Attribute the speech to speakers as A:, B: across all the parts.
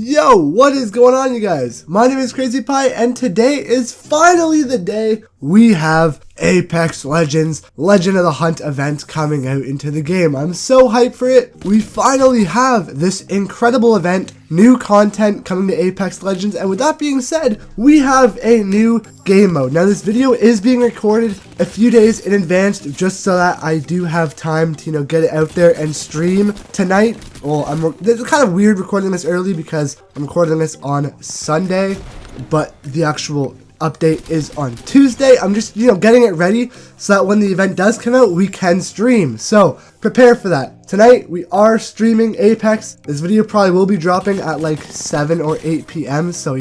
A: Yo, what is going on, you guys? My name is Crazy Pie, and today is finally the day we have Apex Legends Legend of the Hunt event coming out into the game. I'm so hyped for it. We finally have this incredible event, new content coming to Apex Legends, and with that being said, we have a new game mode. Now, this video is being recorded a few days in advance just so that I do have time to, get it out there and stream tonight. Well, it's kind of weird recording this early because I'm recording this on Sunday, but the actual update is on Tuesday. I'm just, getting it ready so that when the event does come out, we can stream. So prepare for that. Tonight, we are streaming Apex. This video probably will be dropping at like 7 or 8 p.m. So,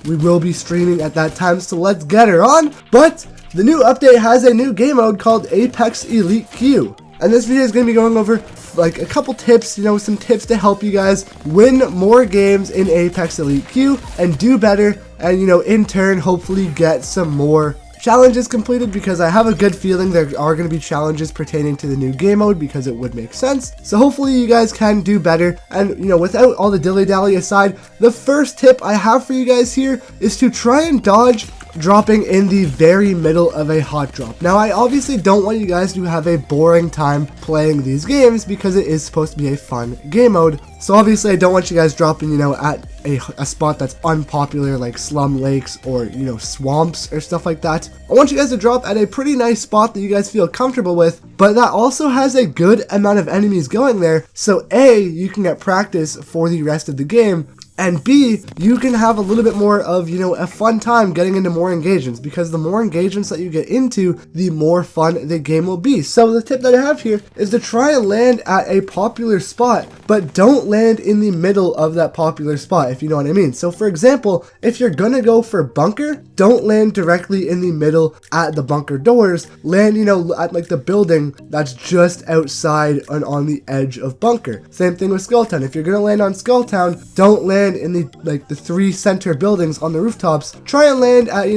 A: we will be streaming at that time. So let's get her on. But the new update has a new game mode called Apex Elite Queue. And this video is going to be going over like a couple tips, some tips to help you guys win more games in Apex Elite Queue and do better, and in turn hopefully get some more challenges completed, because I have a good feeling there are going to be challenges pertaining to the new game mode because it would make sense. So hopefully you guys can do better, and without all the dilly-dally aside, the first tip I have for you guys here is to try and dodge dropping in the very middle of a hot drop. Now, I obviously don't want you guys to have a boring time playing these games because it is supposed to be a fun game mode. So obviously I don't want you guys dropping, at a spot that's unpopular like slum lakes or, swamps or stuff like that. I want you guys to drop at a pretty nice spot that you guys feel comfortable with, but that also has a good amount of enemies going there. So A, you can get practice for the rest of the game, and B, you can have a little bit more of, a fun time getting into more engagements, because the more engagements that you get into, the more fun the game will be. So the tip that I have here is to try and land at a popular spot, but don't land in the middle of that popular spot, if you know what I mean. So for example, if you're gonna go for bunker, don't land directly in the middle at the bunker doors. Land, at like the building that's just outside and on the edge of bunker. Same thing with Skulltown. If you're gonna land on Skulltown, don't land in the three center buildings on the rooftops. Try and land at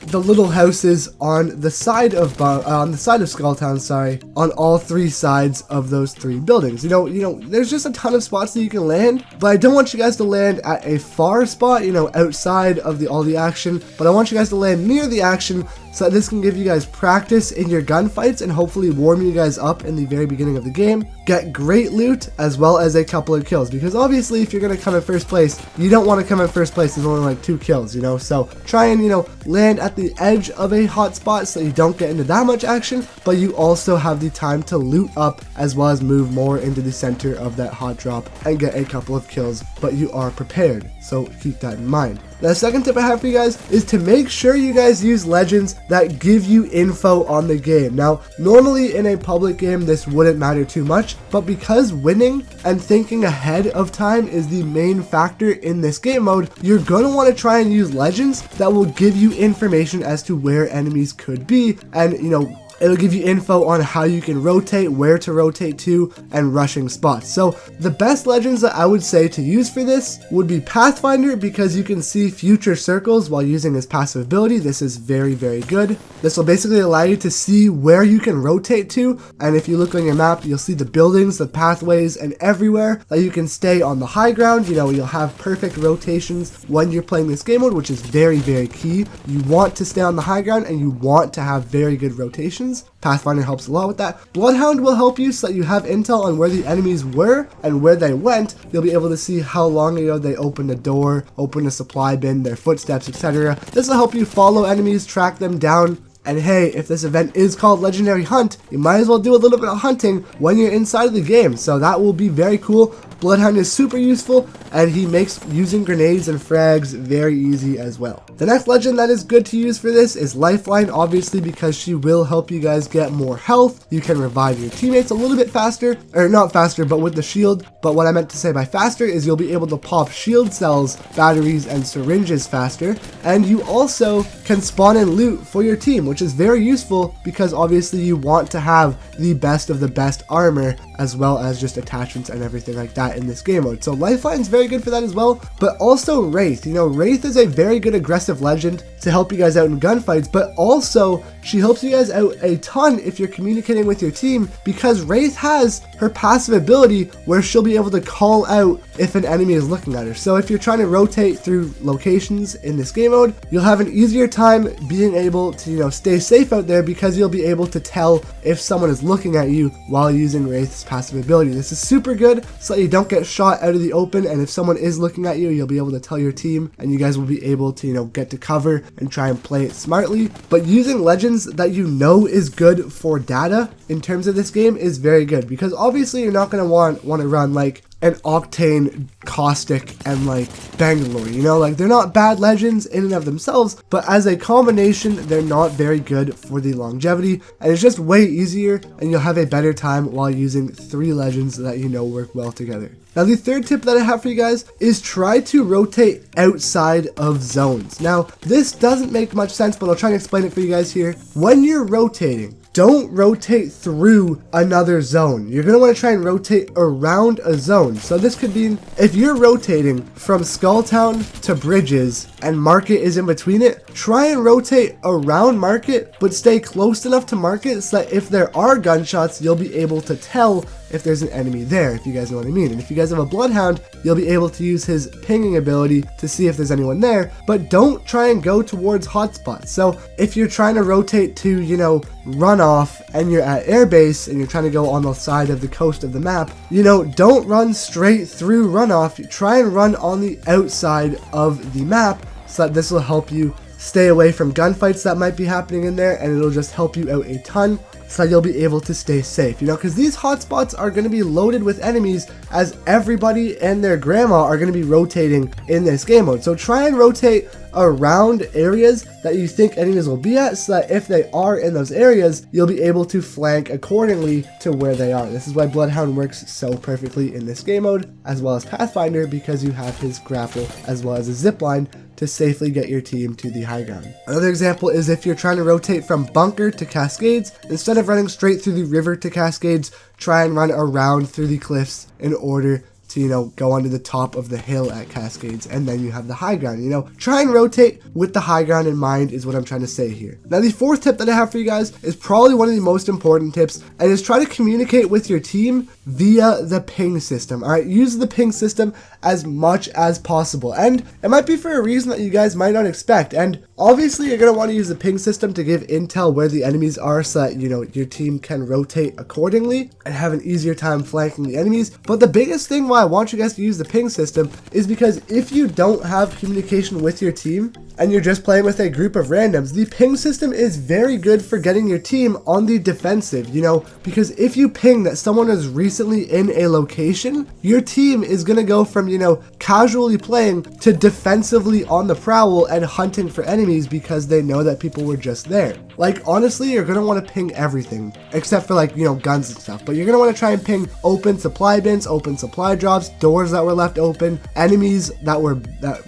A: the little houses on the side of Skulltown, sorry, on all three sides of those three buildings. There's just a ton of spots that you can land, but I don't want you guys to land at a far spot, outside of all the action, but I want you guys to land near the action, so that this can give you guys practice in your gunfights and hopefully warm you guys up in the very beginning of the game. Get great loot as well as a couple of kills, because obviously if you're going to come in first place, you don't want to come in first place. There's only like 2 kills, so try and, land at the edge of a hot spot so you don't get into that much action, but you also have the time to loot up as well as move more into the center of that hot drop and get a couple of kills, but you are prepared. So keep that in mind. The second tip I have for you guys is to make sure you guys use legends that give you info on the game. Now, normally in a public game, this wouldn't matter too much, but because winning and thinking ahead of time is the main factor in this game mode, you're going to want to try and use legends that will give you information as to where enemies could be, and it'll give you info on how you can rotate, where to rotate to, and rushing spots. So the best legends that I would say to use for this would be Pathfinder, because you can see future circles while using his passive ability. This is very, very good. This will basically allow you to see where you can rotate to, and if you look on your map, you'll see the buildings, the pathways, and everywhere that you can stay on the high ground. You'll have perfect rotations when you're playing this game mode, which is very, very key. You want to stay on the high ground and you want to have very good rotations. Pathfinder helps a lot with that. Bloodhound will help you so that you have intel on where the enemies were and where they went. You'll be able to see how long ago they opened a door, opened a supply bin, their footsteps, etc. This will help you follow enemies, track them down. And hey, if this event is called Legendary Hunt, you might as well do a little bit of hunting when you're inside of the game. So that will be very cool. Bloodhound is super useful, and he makes using grenades and frags very easy as well. The next legend that is good to use for this is Lifeline, obviously, because she will help you guys get more health. You can revive your teammates a little bit faster, or not faster, but with the shield. But what I meant to say by faster is you'll be able to pop shield cells, batteries, and syringes faster, and you also can spawn in loot for your team, which which is very useful because obviously you want to have the best of the best armor as well as just attachments and everything like that in this game mode. So Lifeline's very good for that as well, but also Wraith. You know, Wraith is a very good aggressive legend to help you guys out in gunfights, but also she helps you guys out a ton if you're communicating with your team, because Wraith has her passive ability where she'll be able to call out if an enemy is looking at her. So if you're trying to rotate through locations in this game mode, you'll have an easier time being able to, you know, stay safe out there because you'll be able to tell if someone is looking at you while using Wraith's passive ability. This is super good so that you don't get shot out of the open, and if someone is looking at you, you'll be able to tell your team and you guys will be able to, you know, get to cover and try and play it smartly. But using legends that you know is good for data in terms of this game is very good, because obviously you're not going to want to run like an Octane, Caustic, and like Bangalore, you know, like they're not bad legends in and of themselves, but as a combination, they're not very good for the longevity, and it's just way easier, and you'll have a better time while using 3 legends that you know work well together. Now, the third tip that I have for you guys is try to rotate outside of zones. Now, this doesn't make much sense, but I'll try and explain it for you guys here. When you're rotating, don't rotate through another zone. You're going to want to try and rotate around a zone. So this could mean if you're rotating from Skulltown to Bridges and Market is in between it, try and rotate around Market, but stay close enough to Market so that if there are gunshots, you'll be able to tell if there's an enemy there, if you guys know what I mean. And if you guys have a Bloodhound, you'll be able to use his pinging ability to see if there's anyone there, but don't try and go towards hotspots. So if you're trying to rotate to, you know, Runoff and you're at airbase and you're trying to go on the side of the coast of the map, you know, don't run straight through Runoff. Try and run on the outside of the map so that this will help you stay away from gunfights that might be happening in there, and it'll just help you out a ton so that you'll be able to stay safe, you know, because these hotspots are going to be loaded with enemies as everybody and their grandma are going to be rotating in this game mode. So try and rotate around areas that you think enemies will be at so that if they are in those areas, you'll be able to flank accordingly to where they are. This is why Bloodhound works so perfectly in this game mode, as well as Pathfinder, because you have his grapple as well as a zipline to safely get your team to the high ground. Another example is if you're trying to rotate from Bunker to Cascades, instead of running straight through the river to Cascades, try and run around through the cliffs in order to, you know, go onto the top of the hill at Cascades, and then you have the high ground. You know, try and rotate with the high ground in mind is what I'm trying to say here. Now, the fourth tip that I have for you guys is probably one of the most important tips, and is try to communicate with your team via the ping system. All right, use the ping system as much as possible, and it might be for a reason that you guys might not expect. And obviously, you're going to want to use the ping system to give intel where the enemies are so that, you know, your team can rotate accordingly and have an easier time flanking the enemies. But the biggest thing why I want you guys to use the ping system is because if you don't have communication with your team and you're just playing with a group of randoms, the ping system is very good for getting your team on the defensive, you know, because if you ping that someone is recently in a location, your team is going to go from, you know, casually playing to defensively on the prowl and hunting for enemies because they know that people were just there. Like, honestly, you're going to want to ping everything except for, like, you know, guns and stuff, but you're going to want to try and ping open supply bins, open supply drops, doors that were left open, enemies that were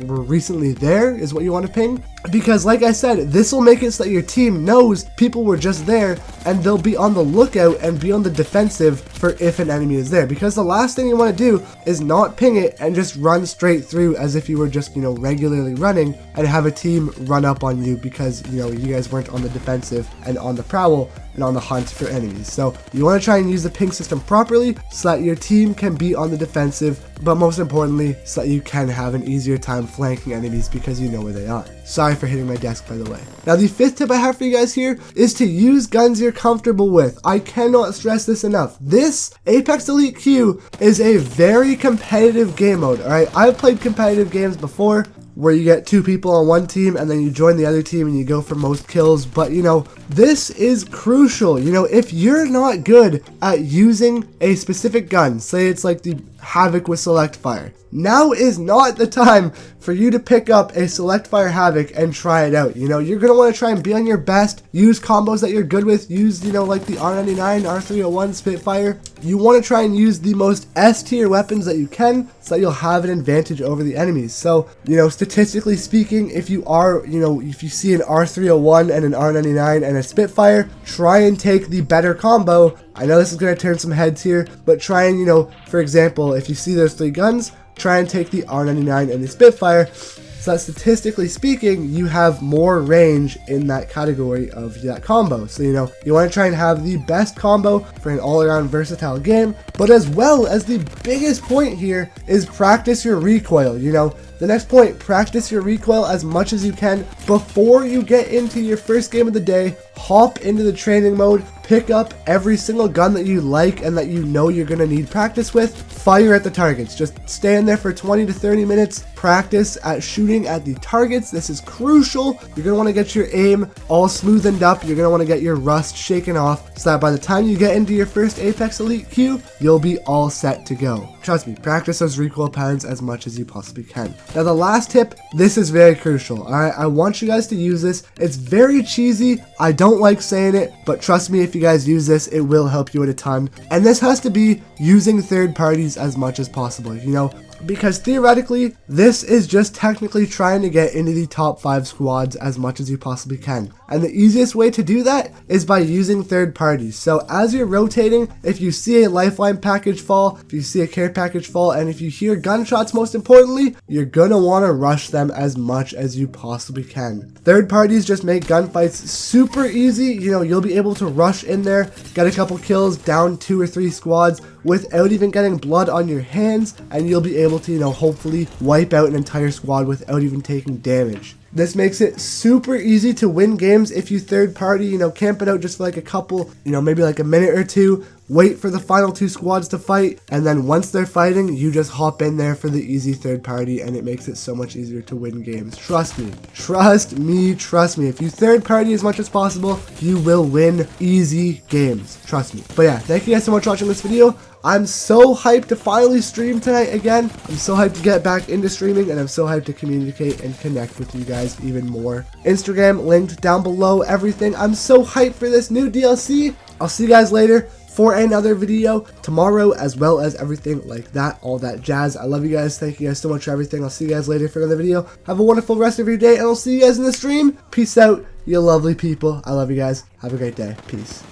A: recently there is what you want to ping. Because like I said, this will make it so that your team knows people were just there and they'll be on the lookout and be on the defensive for if an enemy is there. Because the last thing you want to do is not ping it and just run straight through as if you were just, you know, regularly running and have a team run up on you because, you know, you guys weren't on the defensive and on the prowl and on the hunt for enemies. So you want to try and use the ping system properly so that your team can be on the defensive, but most importantly, so that you can have an easier time flanking enemies because you know where they are. Sorry for hitting my desk, by the way. Now, the fifth tip I have for you guys here is to use guns you're comfortable with. I cannot stress this enough. This Apex Elite Q is a very competitive game mode, alright? I've played competitive games before where you get 2 people on one team and then you join the other team and you go for most kills, but you know, this is crucial. You know, if you're not good at using a specific gun, say it's like the Havoc with Select Fire. Now is not the time for you to pick up a Select Fire Havoc and try it out. You know, you're going to want to try and be on your best, use combos that you're good with, use, you know, like the R99, R301, Spitfire. You want to try and use the most S tier weapons that you can so that you'll have an advantage over the enemies. So, you know, statistically speaking, if you are, you know, if you see an R301 and an R99 and a Spitfire, try and take the better combo. I know this is going to turn some heads here, but try and, you know, for example, if you see those 3 guns, try and take the R99 and the Spitfire, so that statistically speaking, you have more range in that category of that combo. So, you know, you want to try and have the best combo for an all-around versatile game, but as well as the biggest point here is practice your recoil. You know, the next point, practice your recoil as much as you can before you get into your first game of the day. Hop into the training mode, pick up every single gun that you like and that you know you're going to need practice with, fire at the targets. Just stand there for 20 to 30 minutes, practice at shooting at the targets. This is crucial. You're going to want to get your aim all smoothened up. You're going to want to get your rust shaken off so that by the time you get into your first Apex Elite queue, you'll be all set to go. Trust me, practice those recoil patterns as much as you possibly can. Now the last tip, this is very crucial. Alright, I want you guys to use this. It's very cheesy. I don't like saying it, but trust me, if you guys use this, it will help you out a ton. And this has to be using third parties as much as possible. You know, because theoretically, this is just technically trying to get into the top 5 squads as much as you possibly can. And the easiest way to do that is by using third parties. So as you're rotating, if you see a lifeline package fall, if you see a care package fall, and if you hear gunshots most importantly, you're gonna want to rush them as much as you possibly can. Third parties just make gunfights super easy. You know, you'll be able to rush in there, get a couple kills, down 2 or 3 squads without even getting blood on your hands, and you'll be able to, you know, hopefully wipe out an entire squad without even taking damage. This makes it super easy to win games if you third party, you know, camp it out just for like a couple, you know, maybe like a minute or two, wait for the final 2 squads to fight, and then once they're fighting, you just hop in there for the easy third party, and it makes it so much easier to win games. Trust me, trust me, trust me. If you third party as much as possible, you will win easy games. Trust me. But yeah, thank you guys so much for watching this video. I'm so hyped to finally stream tonight again. I'm so hyped to get back into streaming, and I'm so hyped to communicate and connect with you guys even more. Instagram linked down below, everything. I'm so hyped for this new DLC. I'll see you guys later for another video tomorrow, as well as everything like that, all that jazz. I love you guys. Thank you guys so much for everything. I'll see you guys later for another video. Have a wonderful rest of your day, and I'll see you guys in the stream. Peace out, you lovely people. I love you guys. Have a great day. Peace.